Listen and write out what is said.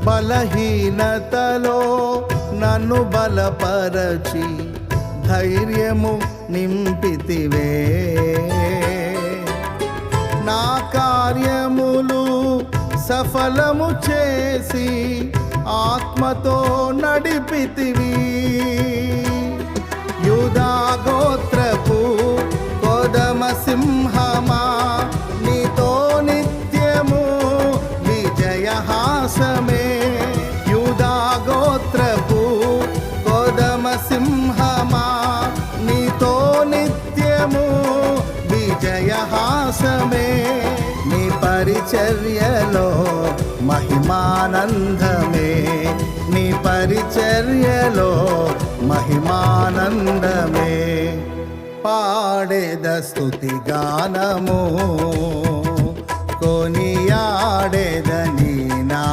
బలహీనతలో నన్ను బలపరచి ధైర్యము నింపితివే. నా కార్యములు సఫలము చేసి ఆత్మతో నడిపితివి. యూదా గోత్రపు కొదమ సింహమా, నీతో నిత్యము విజయహాసమే. యూదా గోత్రపు కొదమ సింహమా, నీతో నిత్యము విజయహాసమే. నీ పరిచర్యలో మహిమానందమే, నీ పరిచర్యలో మహిమానందమే. పాడేద స్తుతి గానము, కొనియాడేద నీ